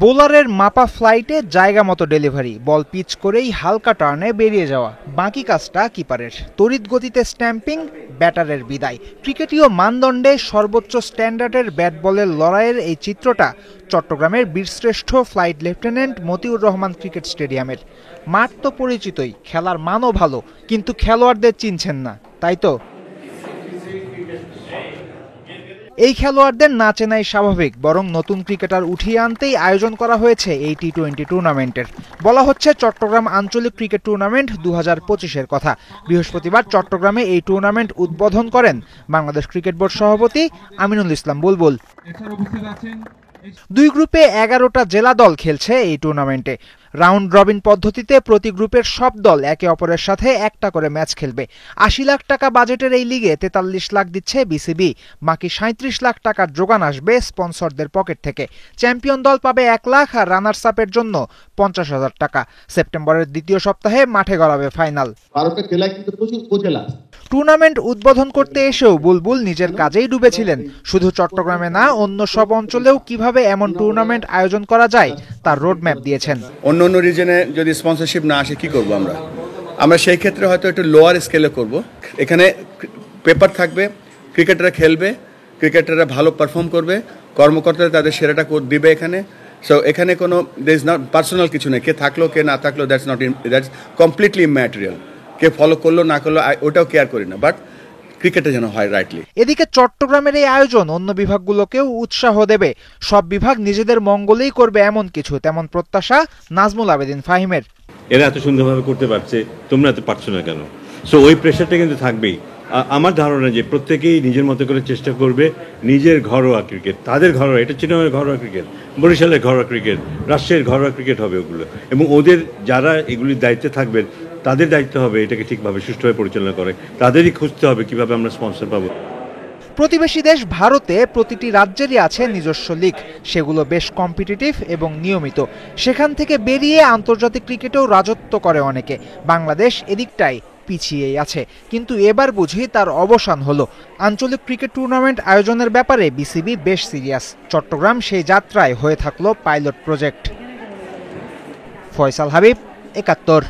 বোলারের মাপা ফ্লাইটে জায়গা মতো ডেলিভারি, বল পিচ করেই হালকা টার্নে বেরিয়ে যাওয়া, বাকি কাজটা কিপারের। তড়িৎ গতিতে স্ট্যাম্পিং, ব্যাটারের বিদায়। ক্রিকেটীয় মানদণ্ডে সর্বোচ্চ স্ট্যান্ডার্ডের ব্যাট বলের লড়াইয়ের এই চিত্রটা চট্টগ্রামের বীরশ্রেষ্ঠ flight lieutenant Motiur Rahman cricket স্টেডিয়ামের। মাঠ তো পরিচিতই, খেলার মানও ভালো, কিন্তু খেলোয়াড়দের চিনছেন না, তাই তো? এই খেলোয়াড়দের না চেনাই স্বাভাবিক, বরং নতুন ক্রিকেটার উঠিয়ে আনতেই আয়োজন করা হয়েছে এই টি-20 টুর্নামেন্টের। বলা হচ্ছে চট্টগ্রাম আঞ্চলিক ক্রিকেট টুর্নামেন্ট 2025-এর কথা। বৃহস্পতিবার চট্টগ্রামে এই টুর্নামেন্ট উদ্বোধন করেন বাংলাদেশ ক্রিকেট বোর্ড সভাপতি আমিনুল ইসলাম বুলবুল। দুই গ্রুপে 11টা জেলা দল খেলছে এই টুর্নামেন্টে। রাউন্ড রবিন পদ্ধতিতে প্রতি গ্রুপের সব দল একে অপরের সাথে একটা করে ম্যাচ খেলবে। 80 লাখ টাকা বাজেটের এই লিগে 43 লাখ দিচ্ছে বিসিবি। বাকি 37 লাখ টাকার যোগান আসবে স্পন্সরদের পকেট থেকে। চ্যাম্পিয়ন দল পাবে 1 লাখ আর রানার্স আপের জন্য 50,000 টাকা। সেপ্টেম্বরের দ্বিতীয় সপ্তাহে মাঠে গড়াবে ফাইনাল। টুর্নামেন্ট উদ্বোধন করতে এসেও বুলবুল নিজের কাজেই ডুবেছিলেন। শুধু চট্টগ্রামে না, অন্য সব অঞ্চলেও কিভাবে এমন টুর্নামেন্ট আয়োজন করা যায় তার রোডম্যাপ দিয়েছেন। অন্য রিজনে যদি স্পন্সরশিপ না আসে কি করব আমরা সেই ক্ষেত্রে হয়তো একটু লোয়ার স্কেলে করব। এখানে পেপার থাকবে, ক্রিকেটাররা খেলবে, ক্রিকেটাররা ভালো পারফর্ম করবে, কর্মকর্তারা তাদের সেরাটা দিবে এখানে। সো এখানে কোনো দের ইজ নট পার্সোনাল কিছু নেই, কে থাকলো কে না থাকলো, that's completely immaterial. K follow করলো না করলো ওটাও কেয়ার করি না, বাট ক্রিকেটে যেন হয় রাইটলি। এদিকে চট্টগ্রামের এই আয়োজন অন্য বিভাগগুলোকেও উৎসাহ দেবে। সব বিভাগ নিজেদের মঙ্গলেই করবে এমন কিছু, তেমন প্রত্যাশা নাজমুল আবেদিন ফাহিমের। এরা এত সুন্দরভাবে করতে পারছে, তোমরা এত পারছো না কেন? সো ওই প্রেশারটা কিন্তু থাকবেই। আমার ধারণা যে প্রত্যেকেই নিজের মতো করে চেষ্টা করবে নিজের ঘরোয়া ক্রিকেট, তাদের ঘরোয়া, এটা চিটাগংয়ের ঘরোয়া ক্রিকেট, বরিশালের ঘরোয়া ক্রিকেট, রাজশাহীর ঘরোয়া ক্রিকেট হবে ওগুলো। এবং ওদের যারা এগুলির দায়িত্বে থাকবেন তাদের দায়িত্ব হবে এটাকে ঠিকভাবে সুষ্ঠুভাবে পরিচালনা করে। তাদেরই খুঁজতে হবে কিভাবে আমরা স্পন্সর পাবো। প্রতিবেশী দেশ ভারতে প্রতিটি রাজ্যেরই আছে নিজস্ব লিগ, সেগুলো বেশ কম্পিটিটিভ এবং নিয়মিত। সেখান থেকে বেরিয়ে আন্তর্জাতিক ক্রিকেটেও রাজত্ব করে অনেকে। বাংলাদেশ এদিকটাই পিছিয়েই আছে, কিন্তু এবার বুঝি তার অবসান হলো। আঞ্চলিক ক্রিকেট টুর্নামেন্ট আয়োজনের ব্যাপারে বিসিবি বেশ সিরিয়াস। চট্টগ্রাম সেই যাত্রায় হয়ে থাকলো পাইলট প্রজেক্ট। ফয়সাল হাবিব, ৭১।